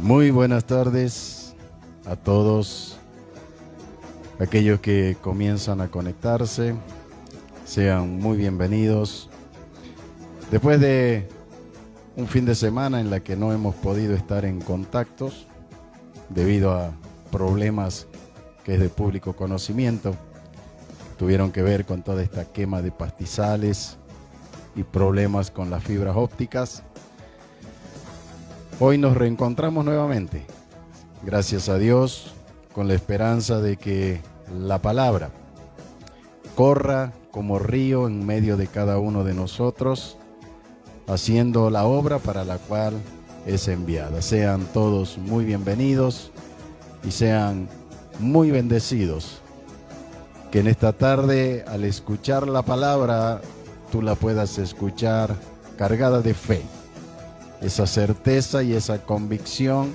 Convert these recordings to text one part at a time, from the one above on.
Muy buenas tardes a todos aquellos que comienzan a conectarse. Sean muy bienvenidos. Después de un fin de semana en la que no hemos podido estar en contactos debido a problemas que es de público conocimiento, tuvieron que ver con toda esta quema de pastizales y problemas con las fibras ópticas. Hoy nos reencontramos nuevamente, gracias a Dios, con la esperanza de que la palabra corra como río en medio de cada uno de nosotros, haciendo la obra para la cual es enviada. Sean todos muy bienvenidos y sean muy bendecidos. Que en esta tarde, al escuchar la palabra, tú la puedas escuchar cargada de fe. Esa certeza y esa convicción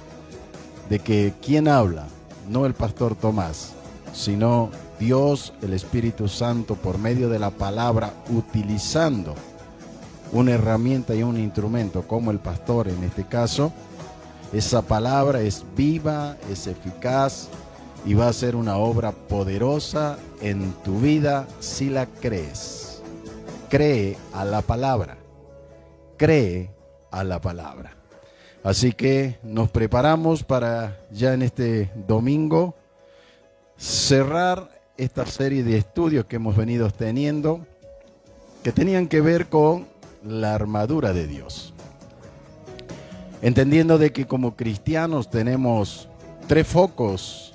de que quien habla, no el pastor Tomás, sino Dios, el Espíritu Santo, por medio de la palabra, utilizando una herramienta y un instrumento como el pastor en este caso, esa palabra es viva, es eficaz y va a ser una obra poderosa en tu vida si la crees. Cree a la palabra. Cree a la palabra. Así que nos preparamos para ya en este domingo cerrar esta serie de estudios que hemos venido teniendo, que tenían que ver con la armadura de Dios. Entendiendo de que como cristianos tenemos tres focos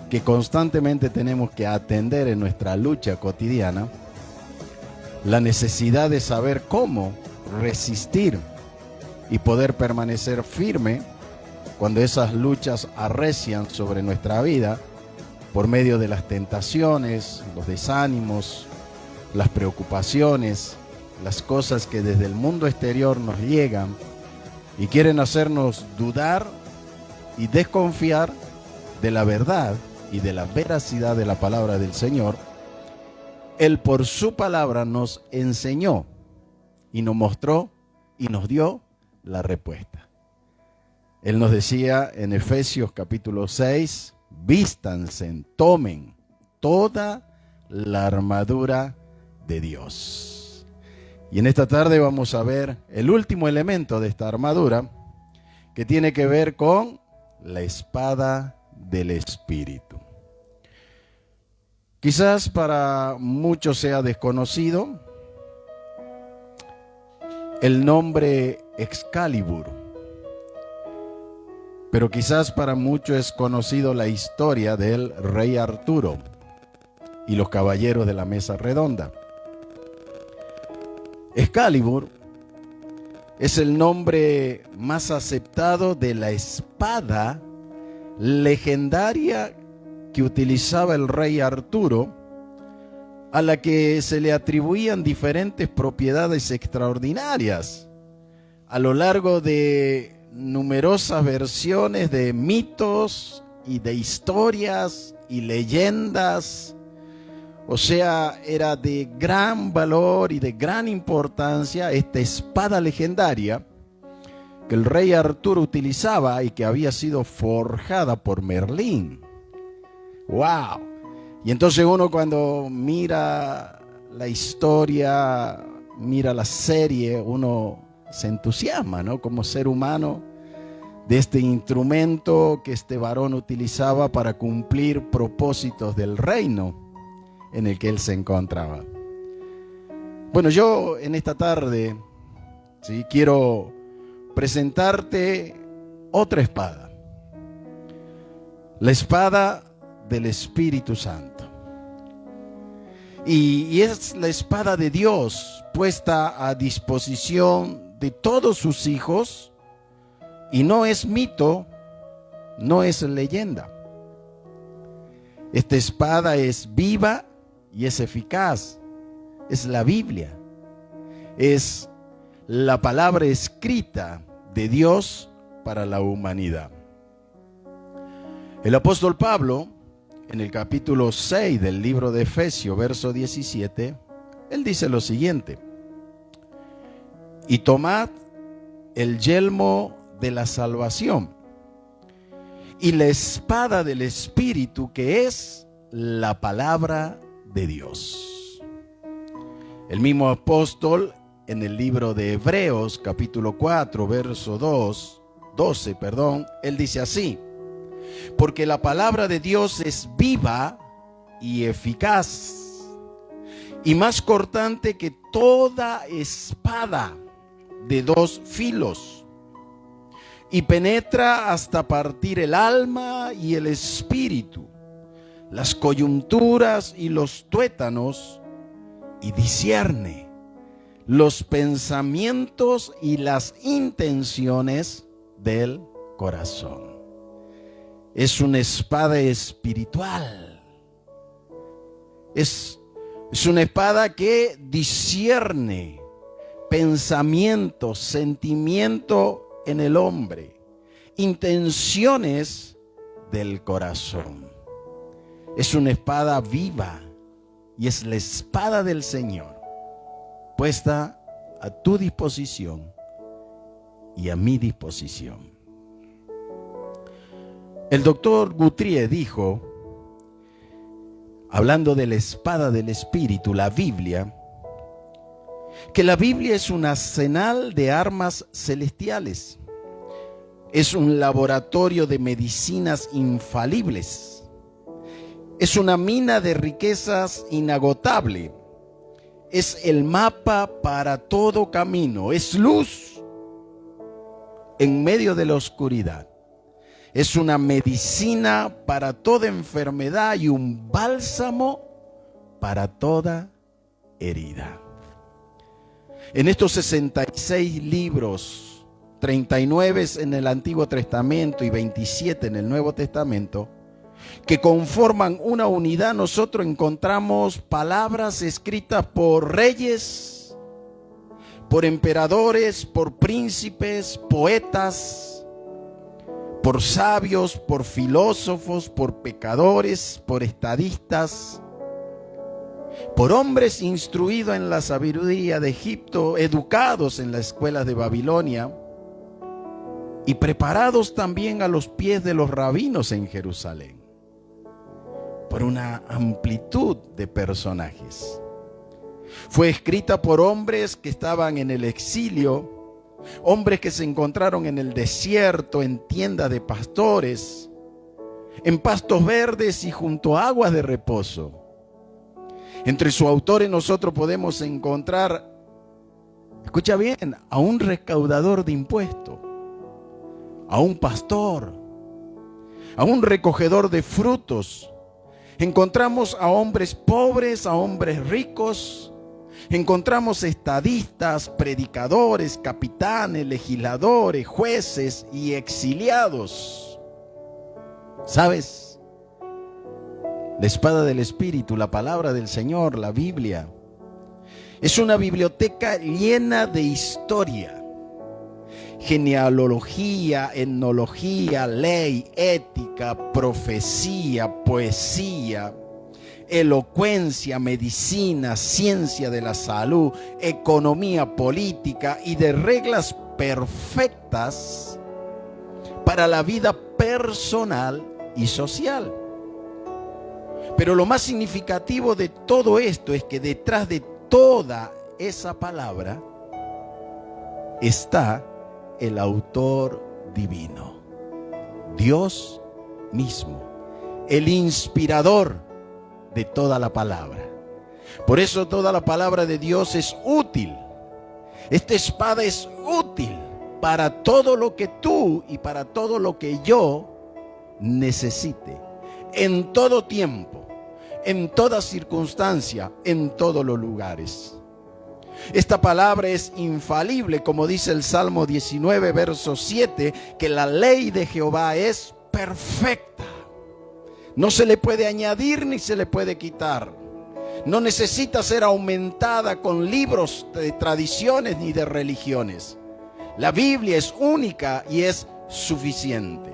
que constantemente tenemos que atender en nuestra lucha cotidiana: la necesidad de saber cómo resistir y poder permanecer firme cuando esas luchas arrecian sobre nuestra vida por medio de las tentaciones, los desánimos, las preocupaciones, las cosas que desde el mundo exterior nos llegan y quieren hacernos dudar y desconfiar de la verdad y de la veracidad de la palabra del Señor. Él por su palabra nos enseñó y nos mostró y nos dio la respuesta. Él nos decía en Efesios capítulo 6, vístanse, tomen toda la armadura de Dios. Y en esta tarde vamos a ver el último elemento de esta armadura, que tiene que ver con la espada del Espíritu. Quizás para muchos sea desconocido el nombre Excalibur, pero quizás para muchos es conocido la historia del rey Arturo y los caballeros de la mesa redonda. Excalibur es el nombre más aceptado de la espada legendaria que utilizaba el rey Arturo, a la que se le atribuían diferentes propiedades extraordinarias a lo largo de numerosas versiones de mitos y de historias y leyendas. O sea, era de gran valor y de gran importancia esta espada legendaria que el rey Arturo utilizaba y que había sido forjada por Merlín. ¡Wow! Y entonces uno, cuando mira la historia, mira la serie, uno se entusiasma, ¿no? Como ser humano, de este instrumento que este varón utilizaba para cumplir propósitos del reino en el que él se encontraba. Bueno, yo en esta tarde, ¿sí?, quiero presentarte otra espada. La espada del Espíritu Santo. Y es la espada de Dios puesta a disposición de todos sus hijos, y no es mito, no es leyenda. Esta espada es viva y es eficaz. Es la Biblia. Es la palabra escrita de Dios para la humanidad. El apóstol Pablo, en el capítulo 6 del libro de Efesios, verso 17, él dice lo siguiente: y tomad el yelmo de la salvación y la espada del Espíritu, que es la palabra de Dios. El mismo apóstol en el libro de Hebreos capítulo 4 verso 12, él dice así: porque la palabra de Dios es viva y eficaz y más cortante que toda espada de dos filos, y penetra hasta partir el alma y el espíritu, las coyunturas y los tuétanos, y discierne los pensamientos y las intenciones del corazón. Es una espada espiritual. Es una espada que discierne pensamientos, sentimiento en el hombre, intenciones del corazón. Es una espada viva y es la espada del Señor, puesta a tu disposición y a mi disposición. El doctor Guthrie dijo, hablando de la espada del Espíritu, la Biblia, que la Biblia es un arsenal de armas celestiales. Es un laboratorio de medicinas infalibles. Es una mina de riquezas inagotable. Es el mapa para todo camino. Es luz en medio de la oscuridad. Es una medicina para toda enfermedad y un bálsamo para toda herida. En estos 66 libros, 39 en el Antiguo Testamento y 27 en el Nuevo Testamento, que conforman una unidad, nosotros encontramos palabras escritas por reyes, por emperadores, por príncipes, poetas, por sabios, por filósofos, por pecadores, por estadistas, por hombres instruidos en la sabiduría de Egipto, educados en las escuelas de Babilonia y preparados también a los pies de los rabinos en Jerusalén, por una amplitud de personajes. Fue escrita por hombres que estaban en el exilio, hombres que se encontraron en el desierto, en tiendas de pastores, en pastos verdes y junto a aguas de reposo. Entre sus autores nosotros podemos encontrar, escucha bien, a un recaudador de impuestos, a un pastor, a un recogedor de frutos. Encontramos a hombres pobres, a hombres ricos. Encontramos estadistas, predicadores, capitanes, legisladores, jueces y exiliados. ¿Sabes? La espada del Espíritu, la palabra del Señor, la Biblia, es una biblioteca llena de historia, genealogía, etnología, ley, ética, profecía, poesía, elocuencia, medicina, ciencia de la salud, economía política y de reglas perfectas para la vida personal y social. Pero lo más significativo de todo esto es que detrás de toda esa palabra está el autor divino, Dios mismo, el inspirador de toda la palabra. Por eso toda la palabra de Dios es útil. Esta espada es útil para todo lo que tú y para todo lo que yo necesite, en todo tiempo, en toda circunstancia, en todos los lugares. Esta palabra es infalible, como dice el Salmo 19, verso 7, que la ley de Jehová es perfecta. No se le puede añadir ni se le puede quitar. No necesita ser aumentada con libros de tradiciones ni de religiones. La Biblia es única y es suficiente.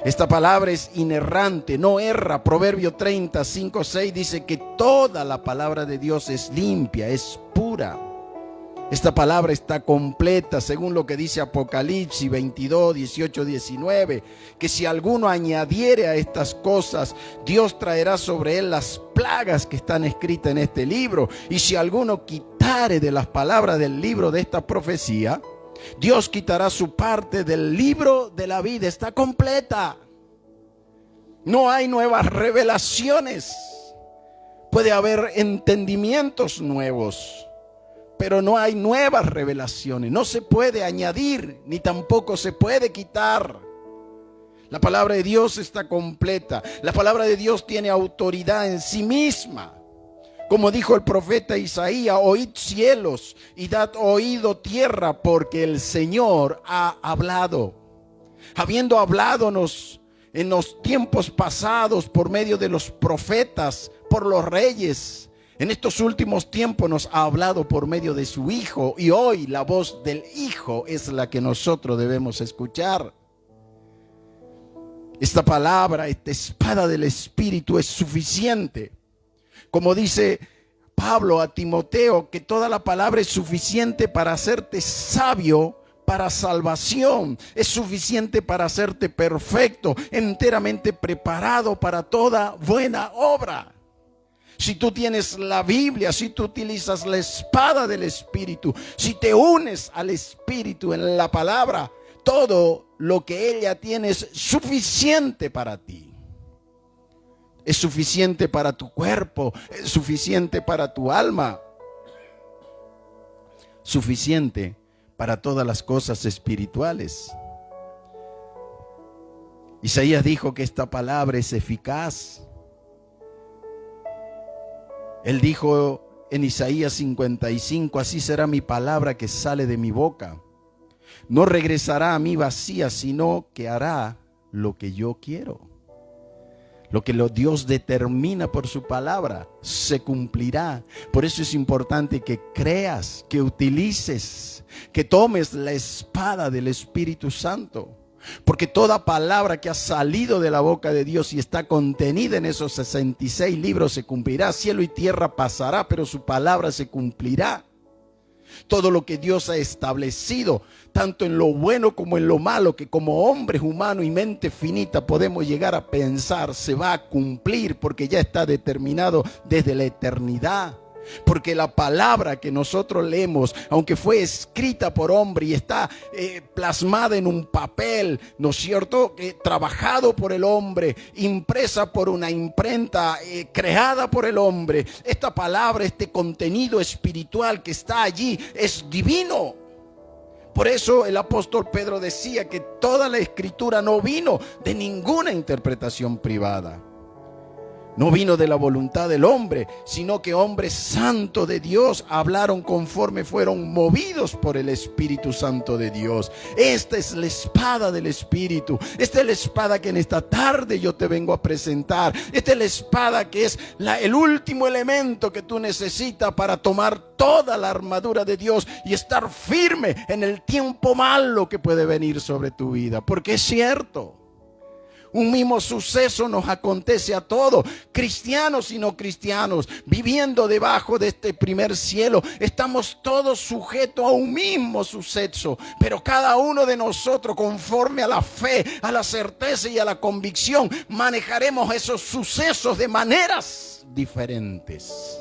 Esta palabra es inerrante, no erra. Proverbio 30, 5, 6 dice que toda la palabra de Dios es limpia, es pura. Esta palabra está completa según lo que dice Apocalipsis 22, 18, 19, que si alguno añadiere a estas cosas, Dios traerá sobre él las plagas que están escritas en este libro. Y si alguno quitare de las palabras del libro de esta profecía, Dios quitará su parte del libro de la vida. Está completa. No hay nuevas revelaciones. Puede haber entendimientos nuevos, pero no hay nuevas revelaciones. No se puede añadir, ni tampoco se puede quitar. La palabra de Dios está completa. La palabra de Dios tiene autoridad en sí misma. Como dijo el profeta Isaías: oíd cielos y dad oído tierra, porque el Señor ha hablado. Habiendo habládonos en los tiempos pasados por medio de los profetas, por los reyes, en estos últimos tiempos nos ha hablado por medio de su Hijo, y hoy la voz del Hijo es la que nosotros debemos escuchar. Esta palabra, esta espada del Espíritu es suficiente. Como dice Pablo a Timoteo, que toda la palabra es suficiente para hacerte sabio para salvación, es suficiente para hacerte perfecto, enteramente preparado para toda buena obra. Si tú tienes la Biblia, si tú utilizas la espada del Espíritu, si te unes al Espíritu en la palabra, todo lo que ella tiene es suficiente para ti. Es suficiente para tu cuerpo, es suficiente para tu alma, suficiente para todas las cosas espirituales. Isaías dijo que esta palabra es eficaz. Él dijo en Isaías 55: así será mi palabra que sale de mi boca. No regresará a mí vacía, sino que hará lo que yo quiero. Lo que Dios determina por su palabra se cumplirá. Por eso es importante que creas, que utilices, que tomes la espada del Espíritu Santo. Porque toda palabra que ha salido de la boca de Dios y está contenida en esos 66 libros se cumplirá. Cielo y tierra pasará, pero su palabra se cumplirá. Todo lo que Dios ha establecido, tanto en lo bueno como en lo malo, que como hombres humanos y mente finita podemos llegar a pensar, se va a cumplir, porque ya está determinado desde la eternidad. Porque la palabra que nosotros leemos, aunque fue escrita por hombre y está plasmada en un papel, ¿no es cierto?, trabajado por el hombre, impresa por una imprenta creada por el hombre, esta palabra, este contenido espiritual que está allí es divino. Por eso el apóstol Pedro decía que toda la escritura no vino de ninguna interpretación privada. No vino de la voluntad del hombre, sino que hombres santos de Dios hablaron conforme fueron movidos por el Espíritu Santo de Dios. Esta es la espada del Espíritu. Esta es la espada que en esta tarde yo te vengo a presentar. Esta es la espada que es el último elemento que tú necesitas para tomar toda la armadura de Dios y estar firme en el tiempo malo que puede venir sobre tu vida. Porque es cierto, un mismo suceso nos acontece a todos, cristianos y no cristianos, viviendo debajo de este primer cielo. Estamos todos sujetos a un mismo suceso, pero cada uno de nosotros, conforme a la fe, a la certeza y a la convicción, manejaremos esos sucesos de maneras diferentes.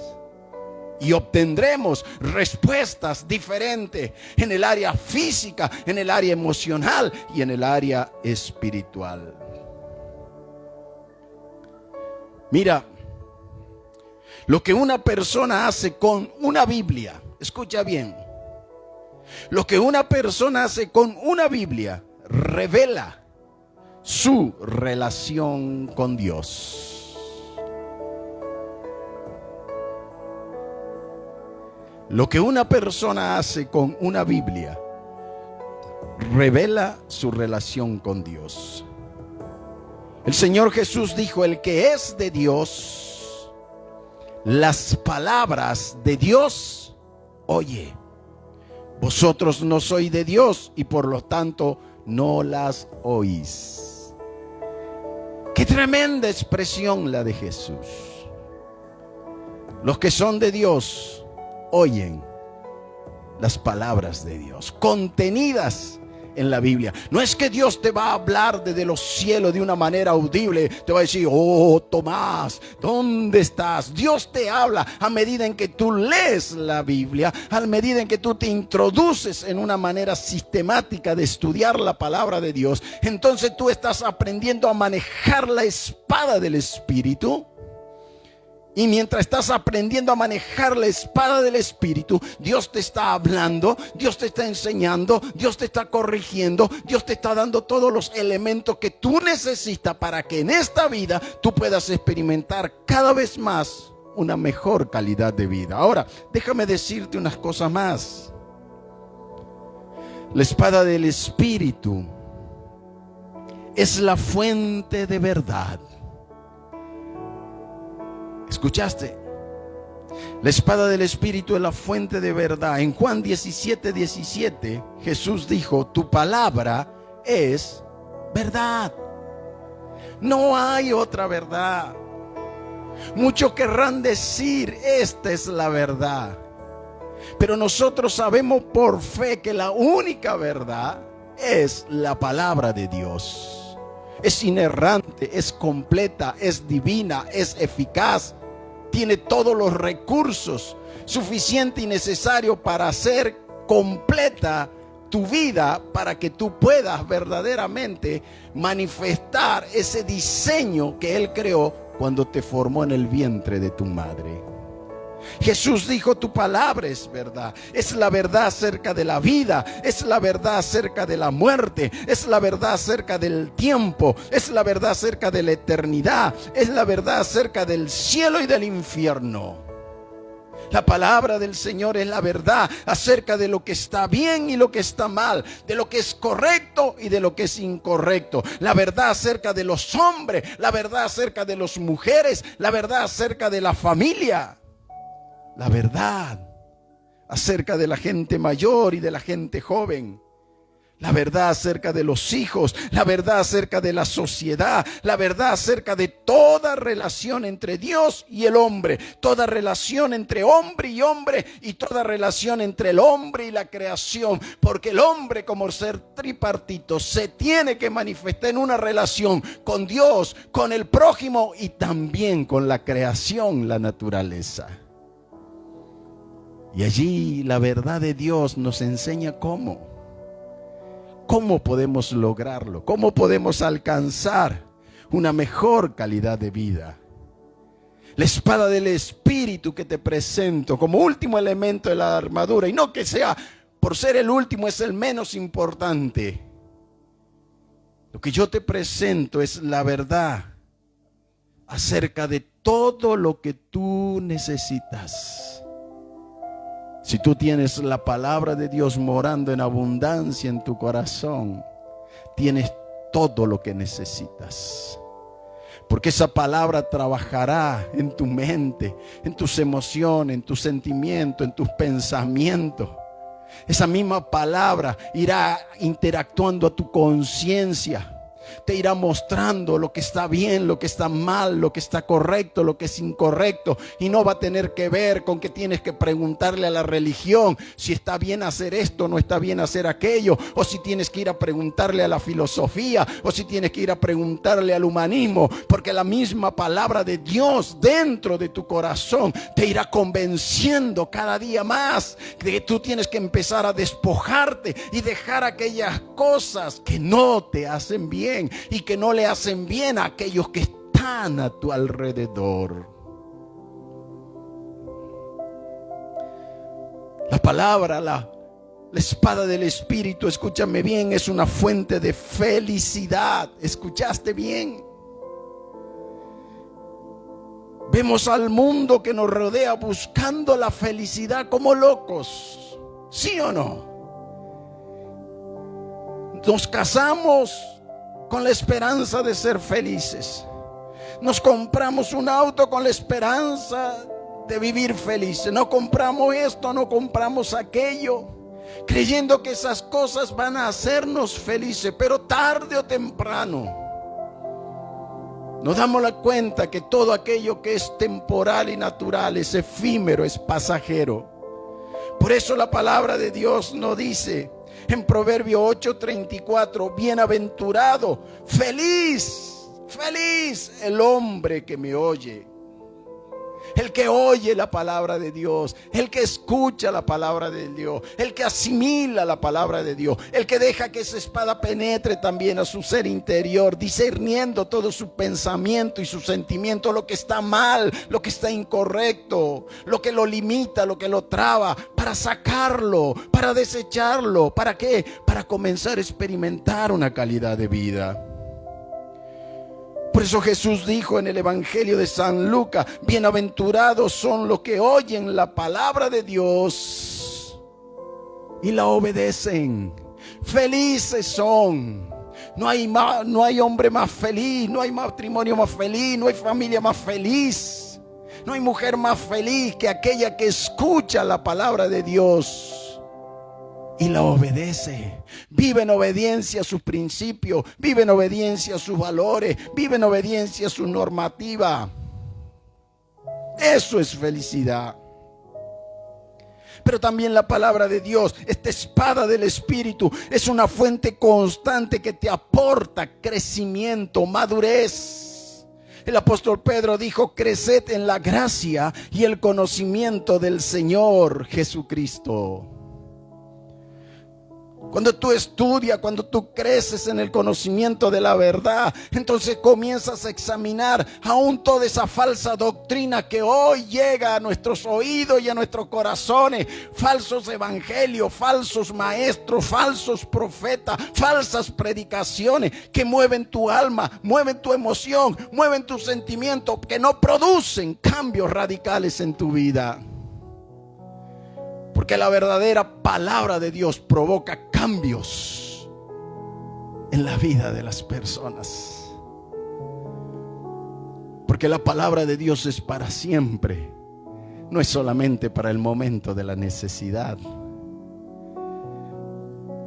Y obtendremos respuestas diferentes en el área física, en el área emocional y en el área espiritual. Mira, lo que una persona hace con una Biblia, escucha bien, lo que una persona hace con una Biblia revela su relación con Dios. Lo que una persona hace con una Biblia revela su relación con Dios. El Señor Jesús dijo: el que es de Dios, las palabras de Dios oye. Vosotros no sois de Dios y por lo tanto no las oís. Qué tremenda expresión la de Jesús. Los que son de Dios oyen las palabras de Dios contenidas en la Biblia. No es que Dios te va a hablar desde los cielos de una manera audible, te va a decir: oh Tomás, ¿dónde estás? Dios te habla a medida en que tú lees la Biblia, a medida en que tú te introduces en una manera sistemática de estudiar la palabra de Dios. Entonces tú estás aprendiendo a manejar la espada del Espíritu. Y mientras estás aprendiendo a manejar la espada del Espíritu, Dios te está hablando, Dios te está enseñando, Dios te está corrigiendo, Dios te está dando todos los elementos que tú necesitas para que en esta vida tú puedas experimentar cada vez más una mejor calidad de vida. Ahora, déjame decirte unas cosas más. La espada del Espíritu es la fuente de verdad. ¿Escuchaste? La espada del Espíritu es la fuente de verdad. En Juan 17:17, Jesús dijo: tu palabra es verdad. No hay otra verdad. Muchos querrán decir: esta es la verdad. Pero nosotros sabemos por fe que la única verdad es la palabra de Dios. Es inerrante, es completa, es divina, es eficaz. Tiene todos los recursos suficientes y necesarios para hacer completa tu vida, para que tú puedas verdaderamente manifestar ese diseño que Él creó cuando te formó en el vientre de tu madre. Jesús dijo: tu palabra es verdad. Es la verdad acerca de la vida, es la verdad acerca de la muerte, es la verdad acerca del tiempo, es la verdad acerca de la eternidad, es la verdad acerca del cielo y del infierno. La palabra del Señor es la verdad acerca de lo que está bien y lo que está mal, de lo que es correcto y de lo que es incorrecto. La verdad acerca de los hombres, la verdad acerca de las mujeres, la verdad acerca de la familia. La verdad acerca de la gente mayor y de la gente joven. La verdad acerca de los hijos. La verdad acerca de la sociedad. La verdad acerca de toda relación entre Dios y el hombre. Toda relación entre hombre y hombre. Y toda relación entre el hombre y la creación. Porque el hombre, como ser tripartito, se tiene que manifestar en una relación con Dios, con el prójimo y también con la creación, la naturaleza. Y allí la verdad de Dios nos enseña cómo podemos lograrlo, cómo podemos alcanzar una mejor calidad de vida. La espada del Espíritu que te presento como último elemento de la armadura, y no que sea por ser el último es el menos importante. Lo que yo te presento es la verdad acerca de todo lo que tú necesitas. Si tú tienes la palabra de Dios morando en abundancia en tu corazón, tienes todo lo que necesitas. Porque esa palabra trabajará en tu mente, en tus emociones, en tus sentimientos, en tus pensamientos. Esa misma palabra irá interactuando a tu conciencia. Te irá mostrando lo que está bien, lo que está mal, lo que está correcto, lo que es incorrecto. Y no va a tener que ver con que tienes que preguntarle a la religión si está bien hacer esto o no está bien hacer aquello. O si tienes que ir a preguntarle a la filosofía, o si tienes que ir a preguntarle al humanismo. Porque la misma palabra de Dios dentro de tu corazón te irá convenciendo cada día más de que tú tienes que empezar a despojarte y dejar aquellas cosas que no te hacen bien y que no le hacen bien a aquellos que están a tu alrededor. La palabra, la espada del Espíritu, escúchame bien, es una fuente de felicidad. ¿Escuchaste bien? Vemos al mundo que nos rodea buscando la felicidad como locos. ¿Sí o no? Nos casamos con la esperanza de ser felices. Nos compramos un auto con la esperanza de vivir felices. No compramos esto, no compramos aquello, creyendo que esas cosas van a hacernos felices. Pero tarde o temprano nos damos la cuenta que todo aquello que es temporal y natural es efímero, es pasajero. Por Por eso la palabra de Dios nos dice en Proverbio 8:34, bienaventurado, feliz el hombre que me oye. El que oye la palabra de Dios, el que escucha la palabra de Dios, el que asimila la palabra de Dios, el que deja que esa espada penetre también a su ser interior, discerniendo todo su pensamiento y su sentimiento, lo que está mal, lo que está incorrecto, lo que lo limita, lo que lo traba, para sacarlo, para desecharlo. ¿Para qué? Para comenzar a experimentar una calidad de vida. Por eso Jesús dijo en el Evangelio de San Lucas, bienaventurados son los que oyen la palabra de Dios y la obedecen. Felices son. No hay hombre más feliz, no hay matrimonio más feliz, no hay familia más feliz, no hay mujer más feliz que aquella que escucha la palabra de Dios y la obedece. Vive en obediencia a sus principios, vive en obediencia a sus valores, vive en obediencia a su normativa. Eso es felicidad. Pero también la palabra de Dios, esta espada del Espíritu, es una fuente constante que te aporta crecimiento, madurez. El apóstol Pedro dijo, creced en la gracia y el conocimiento del Señor Jesucristo. Cuando tú estudias, cuando tú creces en el conocimiento de la verdad, entonces comienzas a examinar aún toda esa falsa doctrina que hoy llega a nuestros oídos y a nuestros corazones. Falsos evangelios, falsos maestros, falsos profetas, falsas predicaciones que mueven tu alma, mueven tu emoción, mueven tus sentimientos, que no producen cambios radicales en tu vida. Porque la verdadera palabra de Dios provoca cambios en la vida de las personas. Porque la palabra de Dios es para siempre. No es solamente para el momento de la necesidad.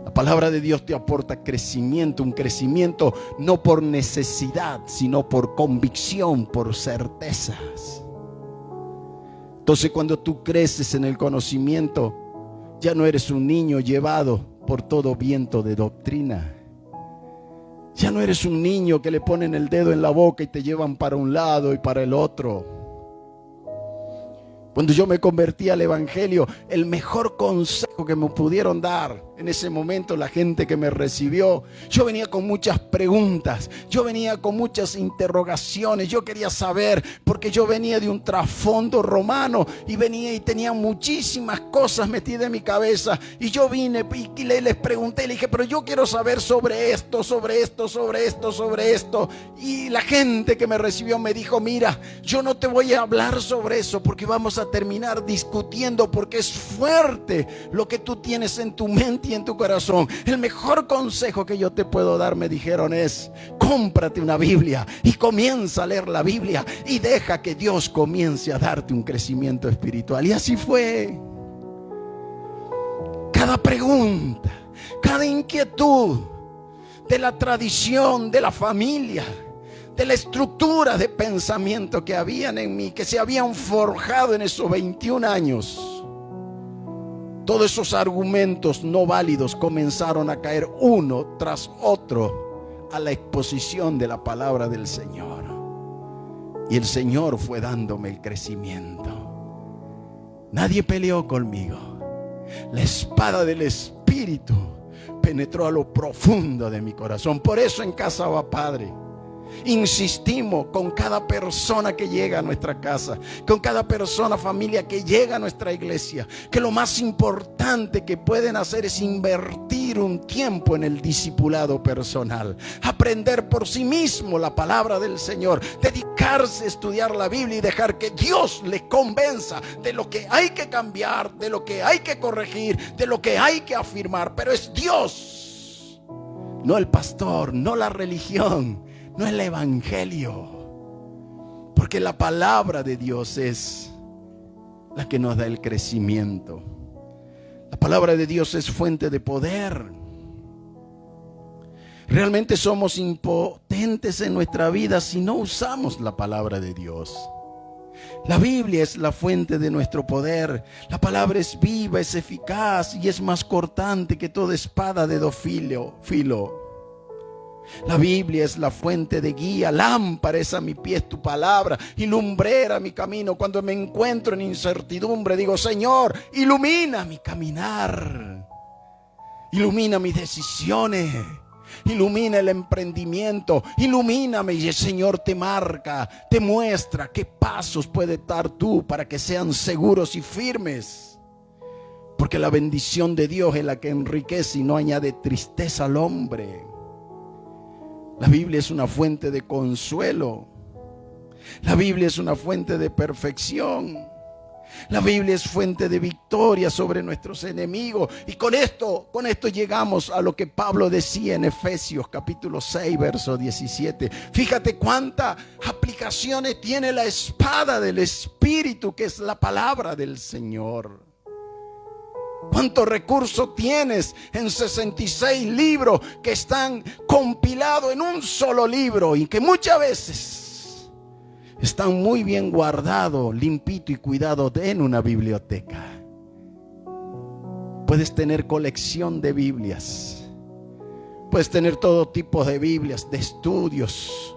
La palabra de Dios te aporta crecimiento, un crecimiento no por necesidad, sino por convicción, por certezas. Entonces cuando tú creces en el conocimiento, ya no eres un niño llevado por todo viento de doctrina. Ya no eres un niño que le ponen el dedo en la boca y te llevan para un lado y para el otro. Cuando yo me convertí al evangelio, el mejor consejo que me pudieron dar en ese momento la gente que me recibió, yo venía con muchas preguntas, yo venía con muchas interrogaciones, yo quería saber, porque yo venía de un trasfondo romano y venía y tenía muchísimas cosas metidas en mi cabeza, y yo vine y les pregunté, le dije, pero yo quiero saber sobre esto, sobre esto, sobre esto, sobre esto. Y la gente que me recibió me dijo, mira, yo no te voy a hablar sobre eso porque vamos a terminar discutiendo, porque es fuerte lo que tú tienes en tu mente y en tu corazón. El mejor consejo que yo te puedo dar, me dijeron, es cómprate una Biblia y comienza a leer la Biblia y deja que Dios comience a darte un crecimiento espiritual. Y así fue. Cada pregunta, cada inquietud de la tradición, de la familia, de la estructura de pensamiento que habían en mí, que se habían forjado en esos 21 años, todos esos argumentos no válidos comenzaron a caer uno tras otro a la exposición de la palabra del Señor. Y el Señor fue dándome el crecimiento. Nadie peleó conmigo. La espada del Espíritu penetró a lo profundo de mi corazón. Por eso en Casa Va Padre insistimos con cada persona que llega a nuestra casa, con cada persona, familia que llega a nuestra iglesia, que lo más importante que pueden hacer es invertir un tiempo en el discipulado personal, aprender por sí mismo la palabra del Señor, dedicarse a estudiar la Biblia y dejar que Dios les convenza de lo que hay que cambiar, de lo que hay que corregir, de lo que hay que afirmar. Pero es Dios, no el pastor, no la religión, no el evangelio, porque la palabra de Dios es la que nos da el crecimiento. La palabra de Dios es fuente de poder. Realmente somos impotentes en nuestra vida si no usamos la palabra de Dios. La Biblia es la fuente de nuestro poder. La palabra es viva, es eficaz y es más cortante que toda espada de filo. La Biblia es la fuente de guía. Lámpara es a mi pies tu palabra y lumbrera mi camino. Cuando me encuentro en incertidumbre, digo: Señor, ilumina mi caminar, ilumina mis decisiones, ilumina el emprendimiento, ilumíname. Y el Señor te marca, te muestra qué pasos puedes dar tú para que sean seguros y firmes. Porque la bendición de Dios es la que enriquece y no añade tristeza al hombre. La Biblia es una fuente de consuelo. La Biblia es una fuente de perfección. La Biblia es fuente de victoria sobre nuestros enemigos. Y con esto llegamos a lo que Pablo decía en Efesios capítulo 6, verso 17. Fíjate cuántas aplicaciones tiene la espada del Espíritu, que es la palabra del Señor. ¿Cuántos recursos tienes en 66 libros que están compilados en un solo libro y que muchas veces están muy bien guardados, limpitos y cuidados en una biblioteca? Puedes tener colección de Biblias, puedes tener todo tipo de Biblias, de estudios,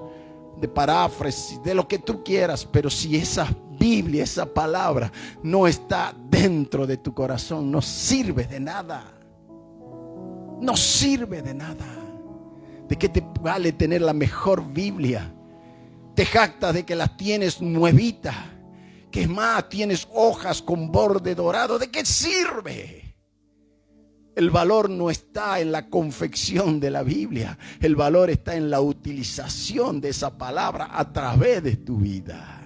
de paráfrasis, de lo que tú quieras, pero si esa Biblia, esa palabra no está dentro de tu corazón, no sirve de nada. No sirve de nada. ¿De qué te vale tener la mejor Biblia? Te jactas de que la tienes nuevita, que es más, tienes hojas con borde dorado. ¿De qué sirve? El valor no está en la confección de la Biblia. El valor está en la utilización de esa palabra a través de tu vida.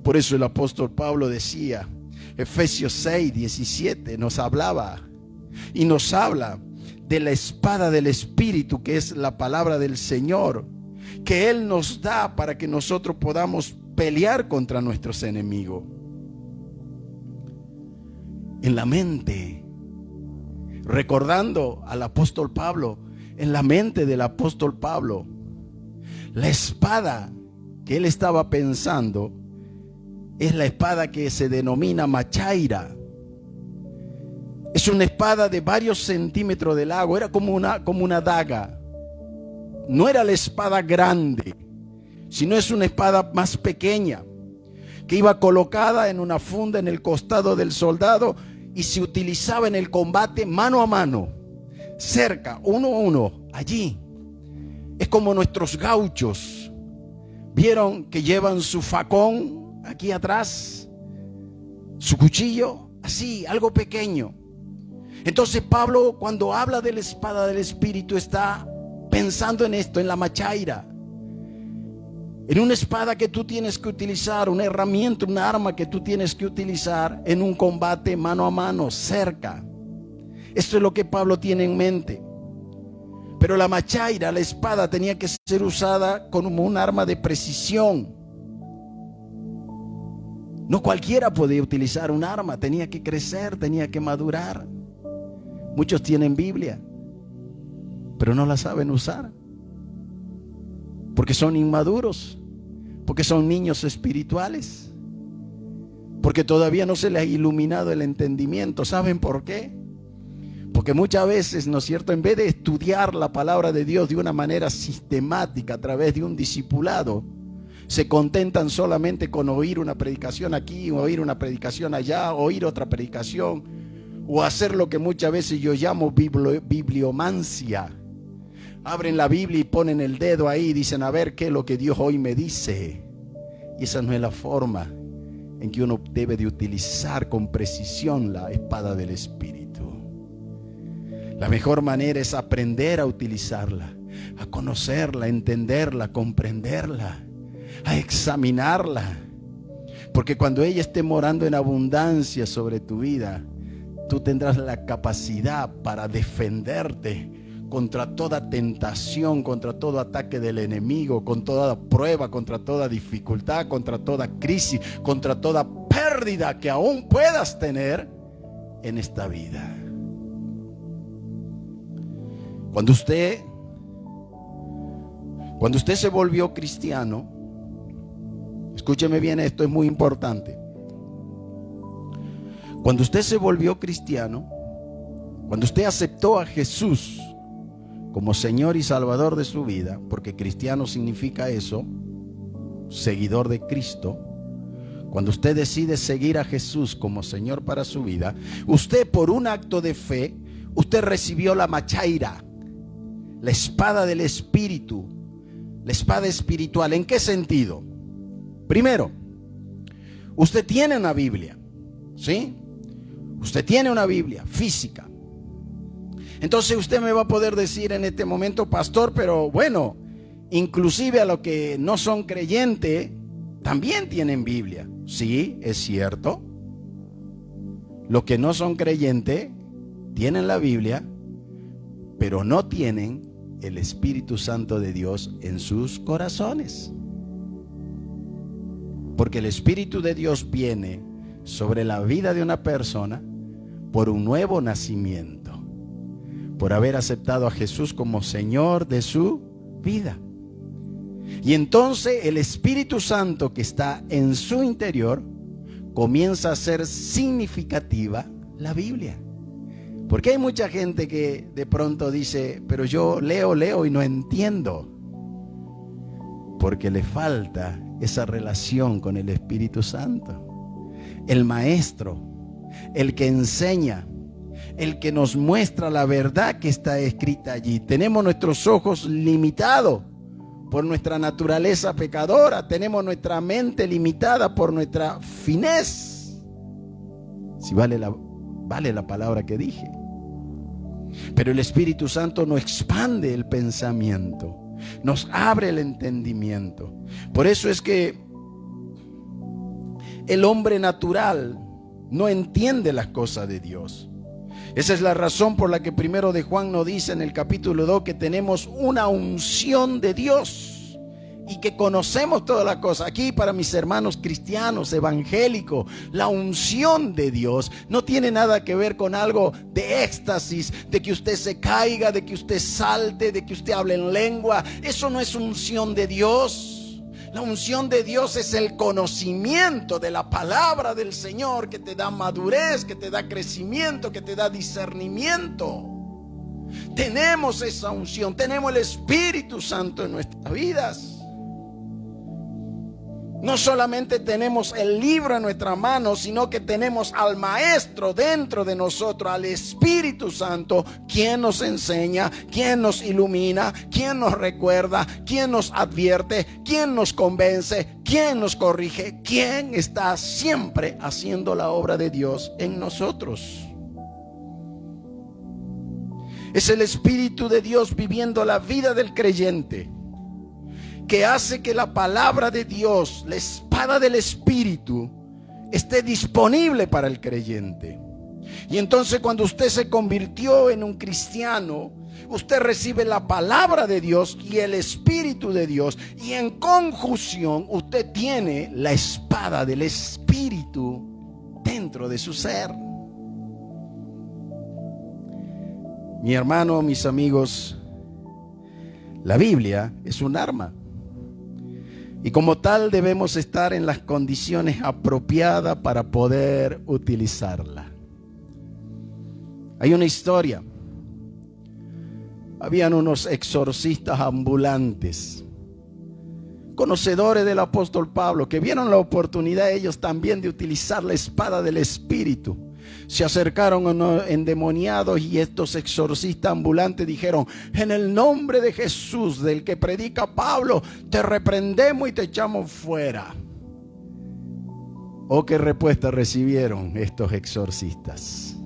Por eso el apóstol Pablo decía, Efesios 6, 17, nos hablaba y nos habla de la espada del Espíritu, que es la palabra del Señor, que Él nos da para que nosotros podamos pelear contra nuestros enemigos. En la mente, recordando al apóstol Pablo, en la mente del apóstol Pablo, la espada que él estaba pensando es la espada que se denomina machaira. Es una espada de varios centímetros de largo, era como una daga. No era la espada grande, sino es una espada más pequeña, que iba colocada en una funda en el costado del soldado y se utilizaba en el combate mano a mano, cerca, uno a uno, allí. Es como nuestros gauchos, vieron que llevan su facón aquí atrás, su cuchillo, así, algo pequeño. Entonces Pablo, cuando habla de la espada del Espíritu, está pensando en esto, en la machaira, en una espada que tú tienes que utilizar, una herramienta, una arma que tú tienes que utilizar en un combate mano a mano, cerca. Esto es lo que Pablo tiene en mente. Pero la machaira, la espada, tenía que ser usada como un arma de precisión. No cualquiera podía utilizar un arma, tenía que crecer, tenía que madurar. Muchos tienen Biblia, pero no la saben usar, porque son inmaduros, porque son niños espirituales, porque todavía no se les ha iluminado el entendimiento. ¿Saben por qué? Porque muchas veces, ¿no es cierto?, en vez de estudiar la palabra de Dios de una manera sistemática a través de un discipulado, se contentan solamente con oír una predicación aquí, oír una predicación allá, oír otra predicación, o hacer lo que muchas veces yo llamo bibliomancia. Abren la Biblia y ponen el dedo ahí y dicen: a ver qué es lo que Dios hoy me dice. Y esa no es la forma en que uno debe de utilizar con precisión la espada del Espíritu. La mejor manera es aprender a utilizarla, a conocerla, a entenderla, a comprenderla, a examinarla. Porque cuando ella esté morando en abundancia sobre tu vida, tú tendrás la capacidad para defenderte contra toda tentación, contra todo ataque del enemigo, con toda prueba, contra toda dificultad, contra toda crisis, contra toda pérdida que aún puedas tener en esta vida. Cuando usted se volvió cristiano, Escúcheme bien, esto es muy importante. Cuando usted se volvió cristiano, cuando usted aceptó a Jesús como Señor y Salvador de su vida, porque cristiano significa eso, seguidor de Cristo. Cuando usted decide seguir a Jesús como Señor para su vida, usted por un acto de fe, usted recibió la machaira, la espada del Espíritu, la espada espiritual. ¿En qué sentido? Primero, usted tiene una Biblia, ¿sí? Usted tiene una Biblia física. Entonces usted me va a poder decir en este momento, pastor, pero bueno, inclusive a los que no son creyentes también tienen Biblia. Sí, es cierto. Los que no son creyentes tienen la Biblia, pero no tienen el Espíritu Santo de Dios en sus corazones. Porque el Espíritu de Dios viene sobre la vida de una persona por un nuevo nacimiento, por haber aceptado a Jesús como Señor de su vida. Y entonces el Espíritu Santo que está en su interior comienza a ser significativa la Biblia. Porque hay mucha gente que de pronto dice, pero yo leo y no entiendo. Porque le falta esa relación con el Espíritu Santo. El maestro, el que enseña, el que nos muestra la verdad que está escrita allí. Tenemos nuestros ojos limitados por nuestra naturaleza pecadora. Tenemos nuestra mente limitada por nuestra finez. Si vale la palabra que dije. Pero el Espíritu Santo nos expande el pensamiento, nos abre el entendimiento. Por eso es que el hombre natural no entiende las cosas de Dios. Esa es la razón por la que primero de Juan nos dice en el capítulo 2 que tenemos una unción de Dios y que conocemos todas las cosas. Aquí para mis hermanos cristianos, evangélicos, la unción de Dios no tiene nada que ver con algo de éxtasis, de que usted se caiga, de que usted salte, de que usted hable en lengua. Eso no es unción de Dios. La unción de Dios es el conocimiento de la palabra del Señor que te da madurez, que te da crecimiento, que te da discernimiento. Tenemos esa unción, tenemos el Espíritu Santo en nuestras vidas. No solamente tenemos el libro en nuestra mano, sino que tenemos al Maestro dentro de nosotros, al Espíritu Santo, quien nos enseña, quien nos ilumina, quien nos recuerda, quien nos advierte, quien nos convence, quien nos corrige, quien está siempre haciendo la obra de Dios en nosotros. Es el Espíritu de Dios viviendo la vida del creyente, que hace que la palabra de Dios, la espada del Espíritu, esté disponible para el creyente. Y entonces cuando usted se convirtió en un cristiano, usted recibe la palabra de Dios y el Espíritu de Dios, y en conjunción usted tiene la espada del Espíritu dentro de su ser. Mi hermano, mis amigos, la Biblia es un arma. Y como tal debemos estar en las condiciones apropiadas para poder utilizarla. Hay una historia. Habían unos exorcistas ambulantes, conocedores del apóstol Pablo, que vieron la oportunidad ellos también de utilizar la espada del Espíritu. Se acercaron unos endemoniados y estos exorcistas ambulantes dijeron: en el nombre de Jesús, del que predica Pablo, te reprendemos y te echamos fuera. ¿O qué respuesta recibieron estos exorcistas?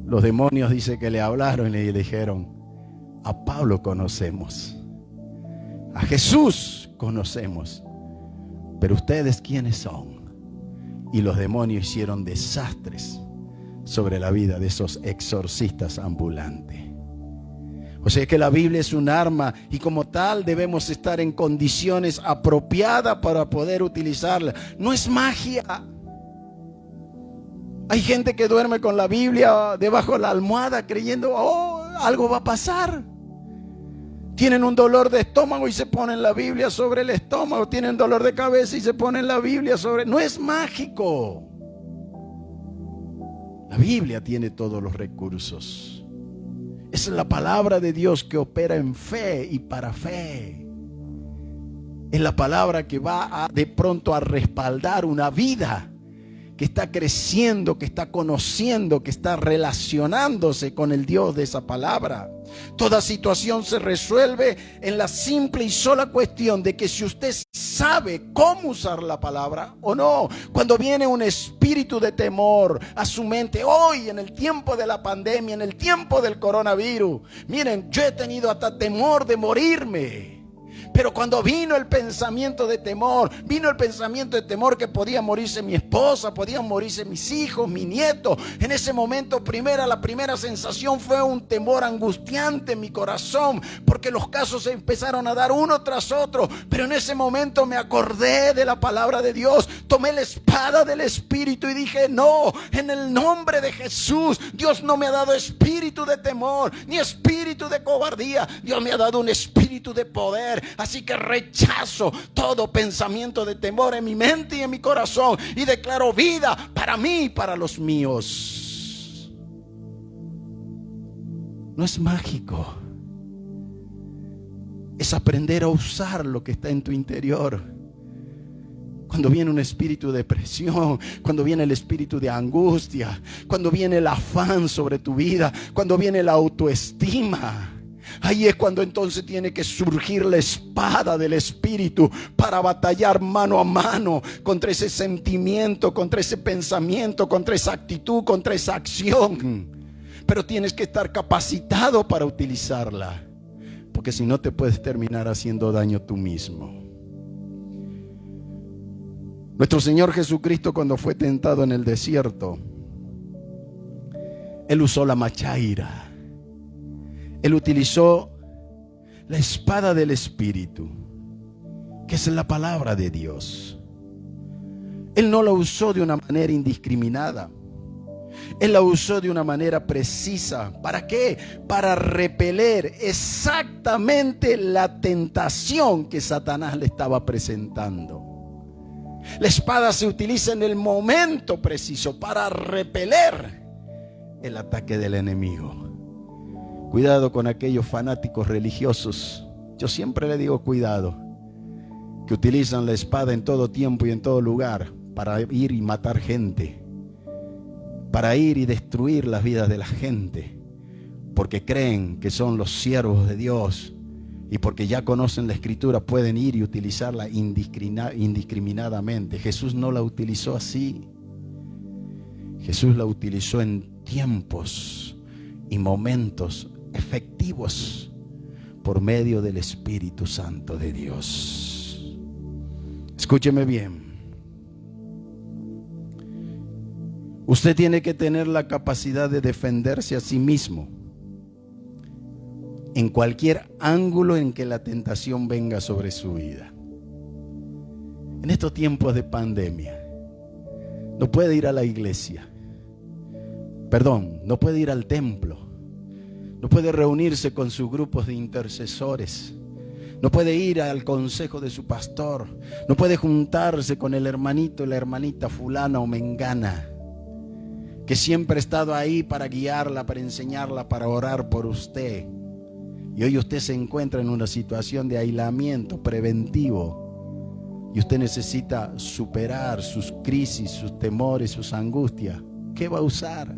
Los demonios dice que le hablaron y le dijeron: a Pablo conocemos, a Jesús conocemos, pero ustedes ¿quiénes son? Y los demonios hicieron desastres sobre la vida de esos exorcistas ambulantes. O sea que la Biblia es un arma y como tal debemos estar en condiciones apropiadas para poder utilizarla. No es magia. Hay gente que duerme con la Biblia debajo de la almohada creyendo: oh, algo va a pasar. Tienen un dolor de estómago y se ponen la Biblia sobre el estómago. Tienen dolor de cabeza y se ponen la Biblia sobre... No es mágico. La Biblia tiene todos los recursos. Es la palabra de Dios que opera en fe y para fe. Es la palabra que va de pronto a respaldar una vida que está creciendo, que está conociendo, que está relacionándose con el Dios de esa palabra. Toda situación se resuelve en la simple y sola cuestión de que si usted sabe cómo usar la palabra o no. Cuando viene un espíritu de temor a su mente, hoy en el tiempo de la pandemia, en el tiempo del coronavirus, miren, yo he tenido hasta temor de morirme. Pero cuando vino el pensamiento de temor que podía morirse mi esposa, podían morirse mis hijos, mi nieto. En ese momento la primera sensación fue un temor angustiante en mi corazón, porque los casos se empezaron a dar uno tras otro. Pero en ese momento me acordé de la palabra de Dios, tomé la espada del Espíritu y dije, no, en el nombre de Jesús, Dios no me ha dado espíritu de temor, ni espíritu de cobardía. Dios me ha dado un espíritu de poder. Así que rechazo todo pensamiento de temor en mi mente y en mi corazón y declaro vida para mí y para los míos. No es mágico. Es aprender a usar lo que está en tu interior. Cuando viene un espíritu de depresión, cuando viene el espíritu de angustia, cuando viene el afán sobre tu vida, cuando viene la autoestima, ahí es cuando entonces tiene que surgir la espada del Espíritu para batallar mano a mano contra ese sentimiento, contra ese pensamiento, contra esa actitud, contra esa acción. Pero tienes que estar capacitado para utilizarla, porque si no te puedes terminar haciendo daño tú mismo. Nuestro Señor Jesucristo, cuando fue tentado en el desierto, Él usó la machaira. Él utilizó la espada del Espíritu, que es la palabra de Dios. Él no la usó de una manera indiscriminada. Él la usó de una manera precisa. ¿Para qué? Para repeler exactamente la tentación que Satanás le estaba presentando. La espada se utiliza en el momento preciso para repeler el ataque del enemigo. Cuidado con aquellos fanáticos religiosos. Yo siempre le digo cuidado, que utilizan la espada en todo tiempo y en todo lugar para ir y matar gente, para ir y destruir las vidas de la gente, porque creen que son los siervos de Dios y porque ya conocen la Escritura pueden ir y utilizarla indiscriminadamente. Jesús no la utilizó así. Jesús la utilizó en tiempos y momentos efectivos por medio del Espíritu Santo de Dios. Escúcheme bien. Usted tiene que tener la capacidad de defenderse a sí mismo en cualquier ángulo en que la tentación venga sobre su vida. En estos tiempos de pandemia, no puede ir a la iglesia. No puede ir al templo. No puede reunirse con sus grupos de intercesores. No puede ir al consejo de su pastor. No puede juntarse con el hermanito y la hermanita fulana o mengana, que siempre ha estado ahí para guiarla, para enseñarla, para orar por usted. Y hoy usted se encuentra en una situación de aislamiento preventivo. Y usted necesita superar sus crisis, sus temores, sus angustias. ¿Qué va a usar?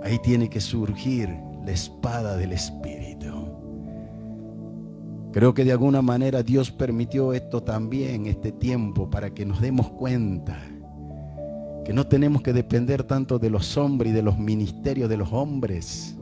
Ahí tiene que surgir la espada del Espíritu. Creo que de alguna manera Dios permitió esto también, este tiempo, para que nos demos cuenta que no tenemos que depender tanto de los hombres y de los ministerios de los hombres,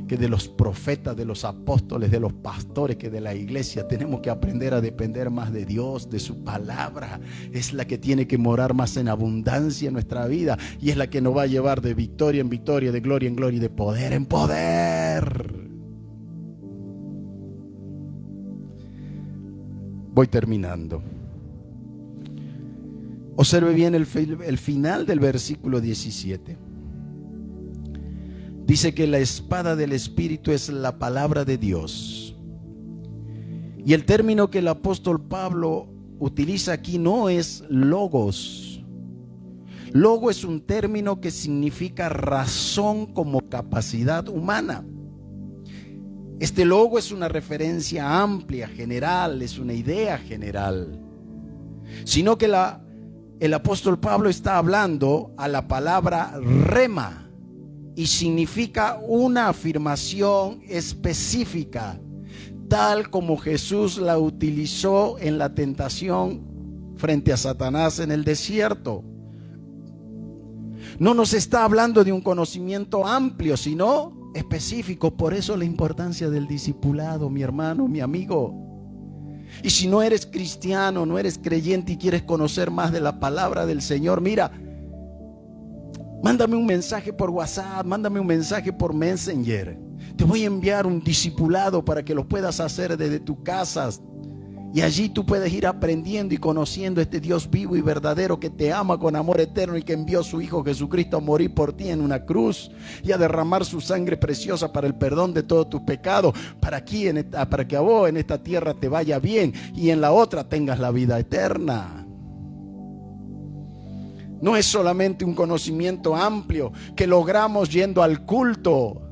que de los profetas, de los apóstoles, de los pastores, que de la iglesia. Tenemos que aprender a depender más de Dios, de su palabra. Es la que tiene que morar más en abundancia en nuestra vida y es la que nos va a llevar de victoria en victoria, de gloria en gloria y de poder en poder. Voy terminando. Observe bien el final del versículo 17. Dice que la espada del Espíritu es la palabra de Dios. Y el término que el apóstol Pablo utiliza aquí no es logos. Logo es un término que significa razón como capacidad humana. Este logo es una referencia amplia, general, es una idea general. Sino que el apóstol Pablo está hablando a la palabra rema y significa una afirmación específica, tal como Jesús la utilizó en la tentación frente a Satanás en el desierto. No nos está hablando de un conocimiento amplio, sino específico. Por eso la importancia del discipulado, mi hermano, mi amigo. Y si no eres cristiano, no eres creyente y quieres conocer más de la palabra del Señor, mira, mándame un mensaje por WhatsApp, mándame un mensaje por Messenger. Te voy a enviar un discipulado para que lo puedas hacer desde tu casa. Y allí tú puedes ir aprendiendo y conociendo a este Dios vivo y verdadero que te ama con amor eterno y que envió a su Hijo Jesucristo a morir por ti en una cruz y a derramar su sangre preciosa para el perdón de todos tus pecados, para que a vos en esta tierra te vaya bien y en la otra tengas la vida eterna. No es solamente un conocimiento amplio que logramos yendo al culto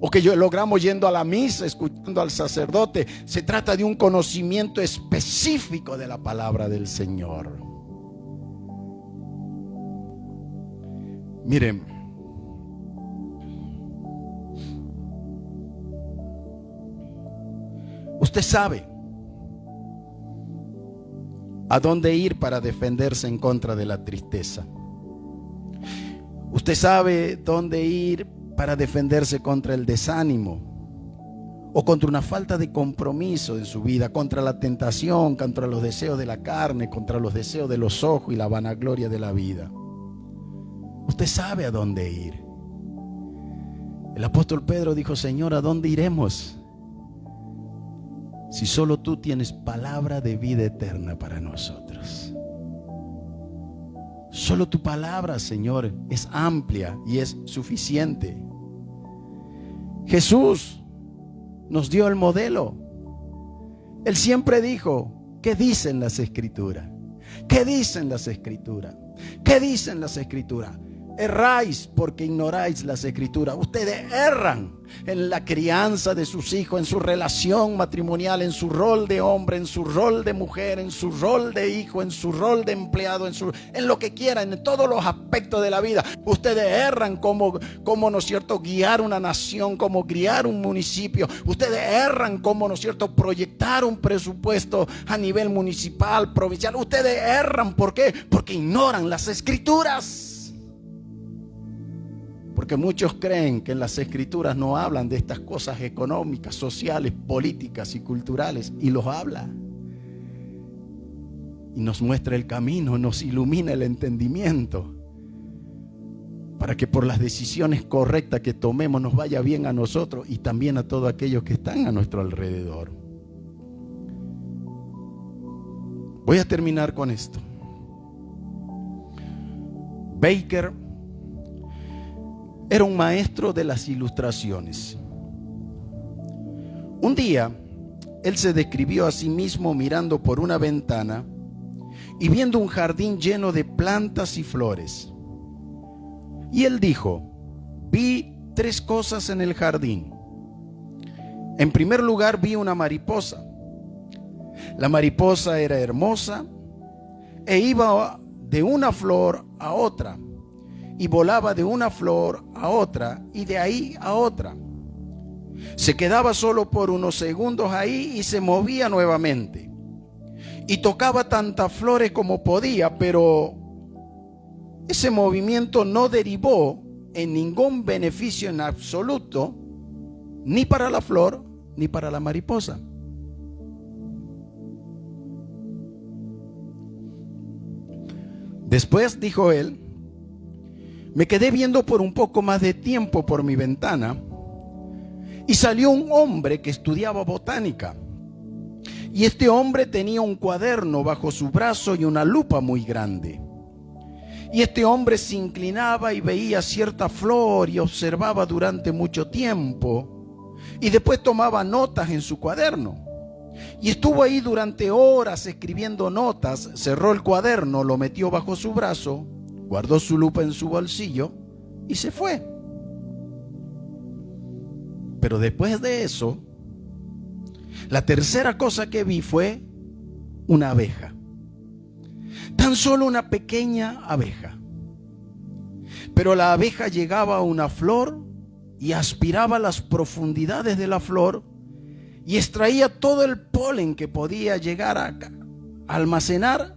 o que logramos yendo a la misa, escuchando al sacerdote. Se trata de un conocimiento específico de la palabra del Señor. Miren, usted sabe a dónde ir para defenderse en contra de la tristeza. Usted sabe dónde ir para defenderse contra el desánimo o contra una falta de compromiso en su vida, contra la tentación, contra los deseos de la carne, contra los deseos de los ojos y la vanagloria de la vida. Usted sabe a dónde ir. El apóstol Pedro dijo: Señor, ¿a dónde iremos? Si solo tú tienes palabra de vida eterna para nosotros. Solo tu palabra, Señor, es amplia y es suficiente. Jesús nos dio el modelo. Él siempre dijo: ¿qué dicen las Escrituras? ¿Qué dicen las Escrituras? ¿Qué dicen las Escrituras? Erráis porque ignoráis las Escrituras. Ustedes erran en la crianza de sus hijos, en su relación matrimonial, en su rol de hombre, en su rol de mujer, en su rol de hijo, en su rol de empleado, en lo que quieran, en todos los aspectos de la vida. Ustedes erran cómo, ¿no es cierto?, guiar una nación, cómo criar un municipio. Ustedes erran cómo, ¿no es cierto?, proyectar un presupuesto a nivel municipal, provincial. Ustedes erran, ¿por qué? Porque ignoran las Escrituras. Porque muchos creen que en las Escrituras no hablan de estas cosas económicas, sociales, políticas y culturales, y los habla. Y nos muestra el camino, nos ilumina el entendimiento, para que por las decisiones correctas que tomemos nos vaya bien a nosotros y también a todos aquellos que están a nuestro alrededor. Voy a terminar con esto. Baker era un maestro de las ilustraciones. Un día, él se describió a sí mismo mirando por una ventana y viendo un jardín lleno de plantas y flores. Y él dijo: vi 3 cosas en el jardín. En primer lugar, vi una mariposa. La mariposa era hermosa e iba de una flor a otra, y volaba de una flor a otra y de ahí a otra. Se quedaba solo por unos segundos ahí y se movía nuevamente. Y tocaba tantas flores como podía, pero ese movimiento no derivó en ningún beneficio en absoluto, ni para la flor ni para la mariposa. Después, dijo él, me quedé viendo por un poco más de tiempo por mi ventana y salió un hombre que estudiaba botánica. Y este hombre tenía un cuaderno bajo su brazo y una lupa muy grande. Y este hombre se inclinaba y veía cierta flor y observaba durante mucho tiempo y después tomaba notas en su cuaderno. Y estuvo ahí durante horas escribiendo notas, cerró el cuaderno, lo metió bajo su brazo, guardó su lupa en su bolsillo y se fue. Pero después de eso, la tercera cosa que vi fue una abeja. Tan solo una pequeña abeja. Pero la abeja llegaba a una flor y aspiraba las profundidades de la flor y extraía todo el polen que podía llegar a almacenar.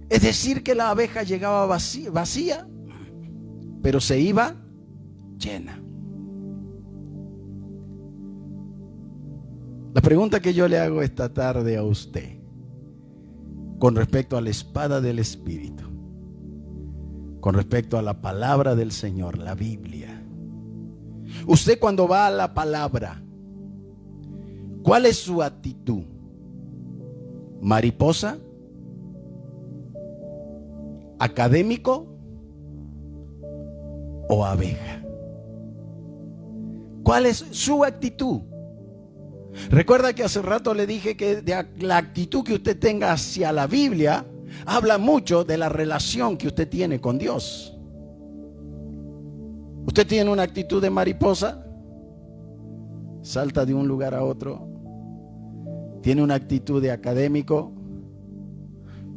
Es decir, que la abeja llegaba vacía, pero se iba llena. La pregunta que yo le hago esta tarde a usted, con respecto a la espada del Espíritu, con respecto a la palabra del Señor, la Biblia. Usted cuando va a la palabra, ¿cuál es su actitud? ¿Mariposa? ¿Académico? ¿O abeja? ¿Cuál es su actitud? Recuerda que hace rato le dije que la actitud que usted tenga hacia la Biblia habla mucho de la relación que usted tiene con Dios. ¿Usted tiene una actitud de mariposa? Salta de un lugar a otro. ¿Tiene una actitud de académico?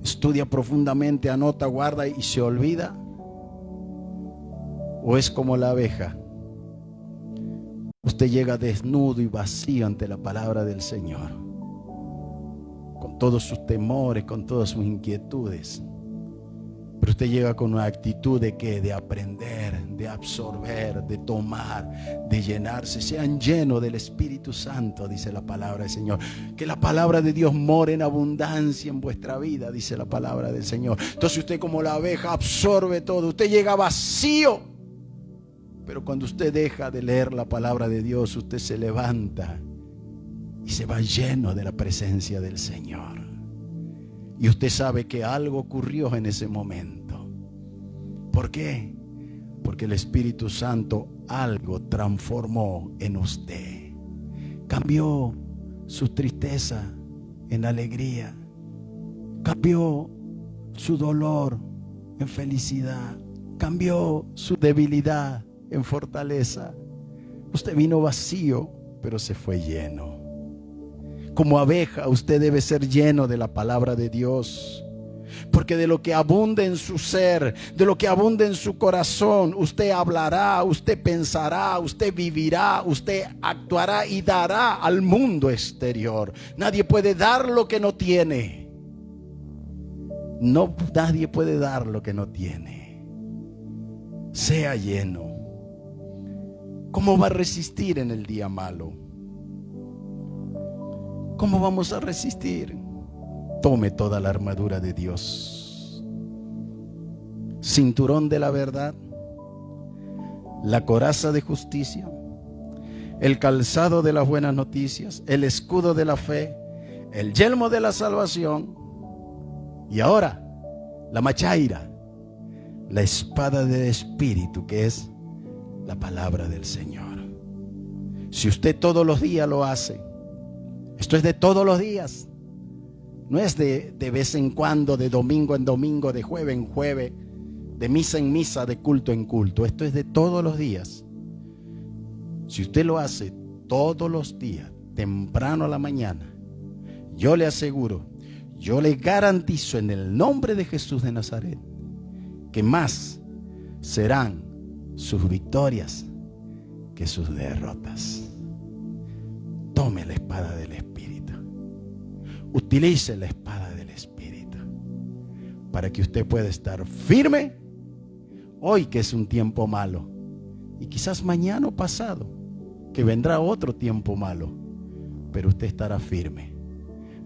¿Estudia profundamente, anota, guarda y se olvida? ¿O es como la abeja? Usted llega desnudo y vacío ante la palabra del Señor, con todos sus temores, con todas sus inquietudes. Pero usted llega con una actitud de ¿qué? De aprender, de absorber, de tomar, de llenarse. Sean llenos del Espíritu Santo, dice la palabra del Señor. Que la palabra de Dios more en abundancia en vuestra vida, dice la palabra del Señor. Entonces usted, como la abeja, absorbe todo. Usted llega vacío. Pero cuando usted deja de leer la palabra de Dios, usted se levanta y se va lleno de la presencia del Señor. Y usted sabe que algo ocurrió en ese momento. ¿Por qué? Porque el Espíritu Santo algo transformó en usted. Cambió su tristeza en alegría. Cambió su dolor en felicidad. Cambió su debilidad en fortaleza. Usted vino vacío, pero se fue lleno. Como abeja, usted debe ser lleno de la palabra de Dios, porque de lo que abunda en su ser, de lo que abunda en su corazón, usted hablará, usted pensará, usted vivirá, usted actuará y dará al mundo exterior. Nadie puede dar lo que no tiene. Nadie puede dar lo que no tiene. Sea lleno. ¿Cómo va a resistir en el día malo? ¿Cómo vamos a resistir? Tome toda la armadura de Dios. Cinturón de la verdad, la coraza de justicia, el calzado de las buenas noticias, el escudo de la fe, el yelmo de la salvación y ahora la machaira, la espada del Espíritu, que es la palabra del Señor. Si usted todos los días lo hace, esto es de todos los días, no es de vez en cuando, de domingo en domingo, de jueves en jueves, de misa en misa, de culto en culto. Esto es de todos los días. Si usted lo hace todos los días, temprano a la mañana, yo le aseguro, yo le garantizo en el nombre de Jesús de Nazaret, que más serán sus victorias que sus derrotas. Tome la espada del Espíritu. Utilice la espada del Espíritu para que usted pueda estar firme hoy, que es un tiempo malo, y quizás mañana o pasado, que vendrá otro tiempo malo, pero usted estará firme,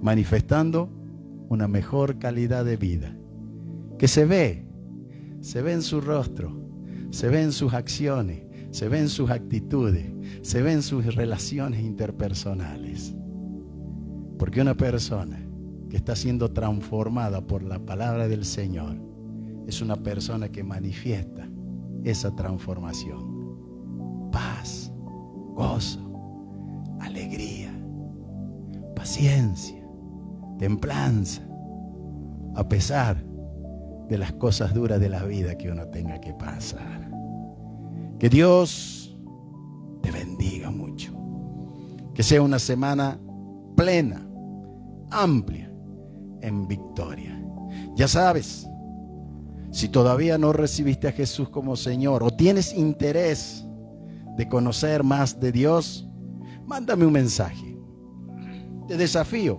manifestando una mejor calidad de vida que se ve en su rostro, se ve en sus acciones, se ve en sus actitudes, se ve en sus relaciones interpersonales. Porque una persona que está siendo transformada por la palabra del Señor es una persona que manifiesta esa transformación. Paz, gozo, alegría, paciencia, templanza, a pesar de las cosas duras de la vida que uno tenga que pasar. Que Dios te bendiga mucho. Que sea una semana plena, amplia, en victoria. Ya sabes, si todavía no recibiste a Jesús como Señor o tienes interés de conocer más de Dios, mándame un mensaje. Te desafío.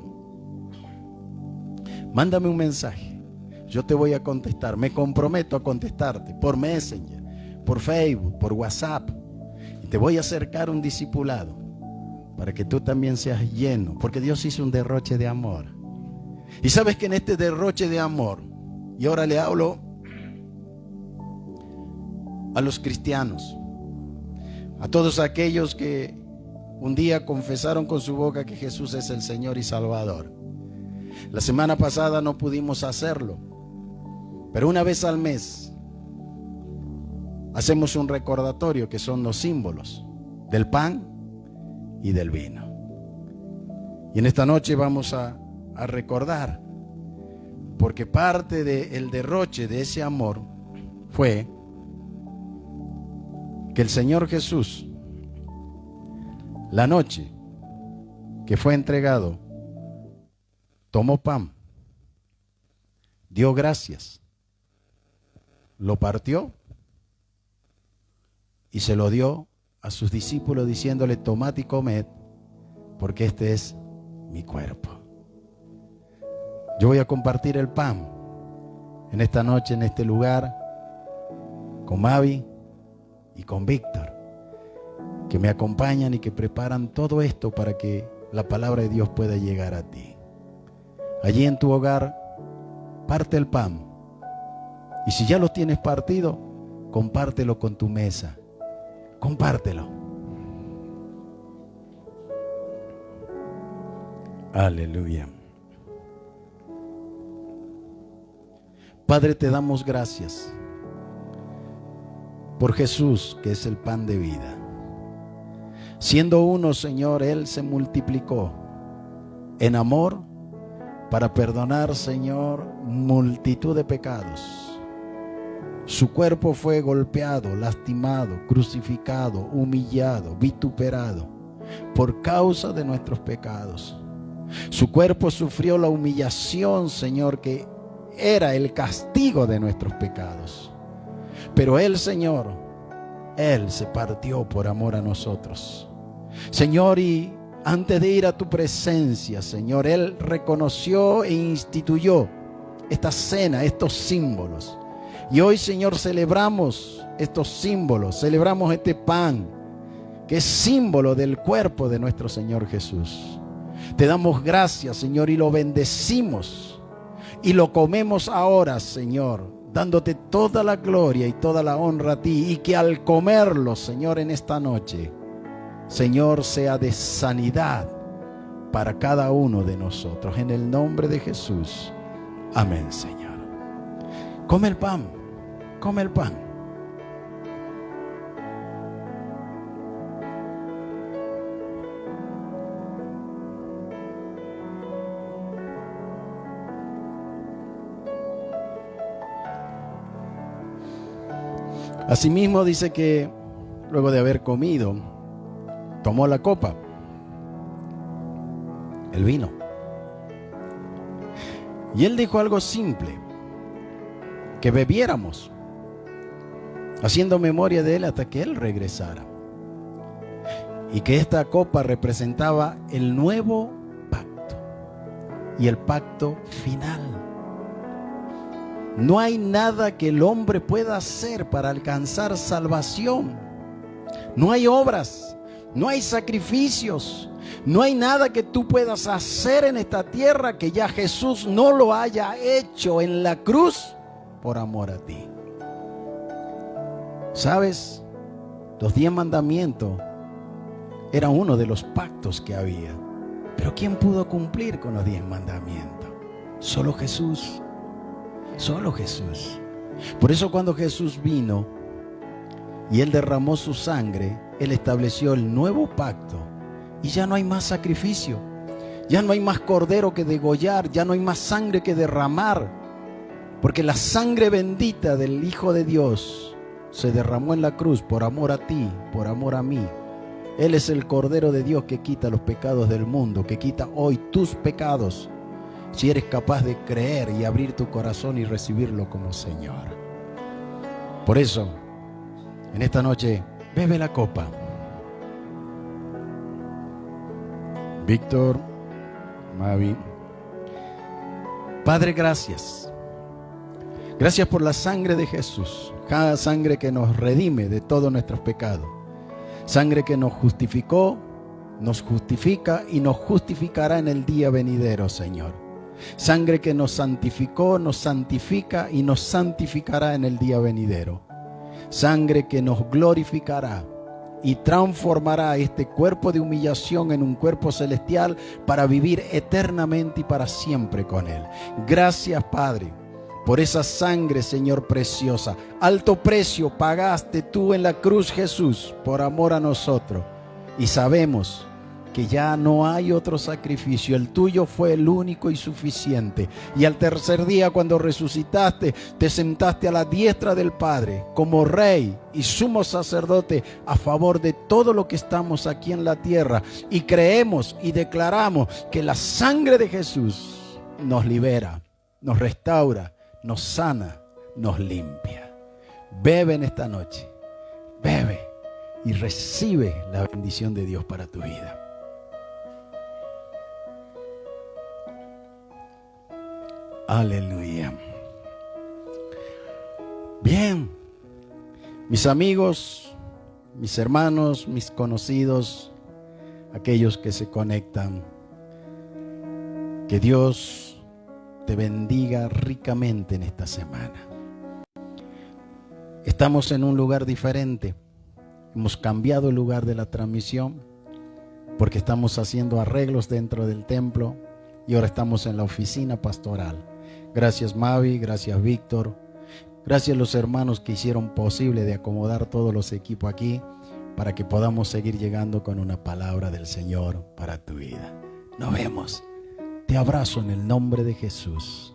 Mándame un mensaje. Yo te voy a contestar. Me comprometo a contestarte por Messenger, por Facebook, por WhatsApp. Y te voy a acercar un discipulado para que tú también seas lleno. Porque Dios hizo un derroche de amor. Y sabes que en este derroche de amor, y ahora le hablo a los cristianos, a todos aquellos que un día confesaron con su boca que Jesús es el Señor y Salvador. La semana pasada no pudimos hacerlo, pero una vez al mes hacemos un recordatorio que son los símbolos del pan y del vino. Y en esta noche vamos a recordar, porque parte del derroche de ese amor fue que el Señor Jesús, la noche que fue entregado, tomó pan, dio gracias, lo partió y se lo dio a sus discípulos diciéndole: tomad y comed, porque este es mi cuerpo. Yo voy a compartir el pan en esta noche, en este lugar, con Mavi y con Víctor, que me acompañan y que preparan todo esto para que la palabra de Dios pueda llegar a ti. Allí en tu hogar, parte el pan. Y si ya lo tienes partido, compártelo con tu mesa. Compártelo. Aleluya. Padre, te damos gracias por Jesús, que es el pan de vida. Siendo uno, Señor, Él se multiplicó en amor para perdonar, Señor, multitud de pecados. Su cuerpo fue golpeado, lastimado, crucificado, humillado, vituperado por causa de nuestros pecados. Su cuerpo sufrió la humillación, Señor, que era el castigo de nuestros pecados. Pero Él, Señor, Él se partió por amor a nosotros. Señor, y antes de ir a tu presencia, Señor, Él reconoció e instituyó esta cena, estos símbolos. Y hoy, Señor, celebramos estos símbolos, celebramos este pan, que es símbolo del cuerpo de nuestro Señor Jesús. Te damos gracias, Señor, y lo bendecimos. Y lo comemos ahora, Señor, dándote toda la gloria y toda la honra a ti. Y que al comerlo, Señor, en esta noche, Señor, sea de sanidad para cada uno de nosotros. En el nombre de Jesús. Amén, Señor. Come el pan, come el pan. Asimismo dice que luego de haber comido, tomó la copa, el vino. Y Él dijo algo simple: que bebiéramos, haciendo memoria de Él hasta que Él regresara. Y que esta copa representaba el nuevo pacto y el pacto final. No hay nada que el hombre pueda hacer para alcanzar salvación. No hay obras, no hay sacrificios, no hay nada que tú puedas hacer en esta tierra que ya Jesús no lo haya hecho en la cruz por amor a ti. ¿Sabes? Los 10 mandamientos era uno de los pactos que había. Pero ¿quién pudo cumplir con los 10 mandamientos? Solo Jesús. Solo Jesús. Por eso cuando Jesús vino y Él derramó su sangre, Él estableció el nuevo pacto. Y ya no hay más sacrificio. Ya no hay más cordero que degollar, ya no hay más sangre que derramar, porque la sangre bendita del Hijo de Dios se derramó en la cruz por amor a ti, por amor a mí. Él es el Cordero de Dios que quita los pecados del mundo, que quita hoy tus pecados, si eres capaz de creer y abrir tu corazón y recibirlo como Señor. Por eso, en esta noche, bebe la copa. Víctor, Mavi. Padre, gracias. Gracias por la sangre de Jesús, cada sangre que nos redime de todos nuestros pecados. Sangre que nos justificó, nos justifica y nos justificará en el día venidero, Señor. Sangre que nos santificó, nos santifica y nos santificará en el día venidero. Sangre que nos glorificará y transformará este cuerpo de humillación en un cuerpo celestial para vivir eternamente y para siempre con Él. Gracias, Padre, por esa sangre, Señor, preciosa. Alto precio pagaste tú en la cruz, Jesús, por amor a nosotros. Y sabemos que ya no hay otro sacrificio. El tuyo fue el único y suficiente. Y al tercer día, cuando resucitaste, te sentaste a la diestra del Padre como Rey y sumo sacerdote a favor de todo lo que estamos aquí en la tierra. Y creemos y declaramos que la sangre de Jesús nos libera, nos restaura, nos sana, nos limpia. Bebe en esta noche, bebe y recibe la bendición de Dios para tu vida. Aleluya. Bien, mis amigos, mis hermanos, mis conocidos, aquellos que se conectan, que Dios te bendiga ricamente en esta semana. Estamos en un lugar diferente. Hemos cambiado el lugar de la transmisión porque estamos haciendo arreglos dentro del templo y ahora estamos en la oficina pastoral. Gracias, Mavi, gracias, Víctor. Gracias a los hermanos que hicieron posible de acomodar todos los equipos aquí para que podamos seguir llegando con una palabra del Señor para tu vida. Nos vemos. Te abrazo en el nombre de Jesús.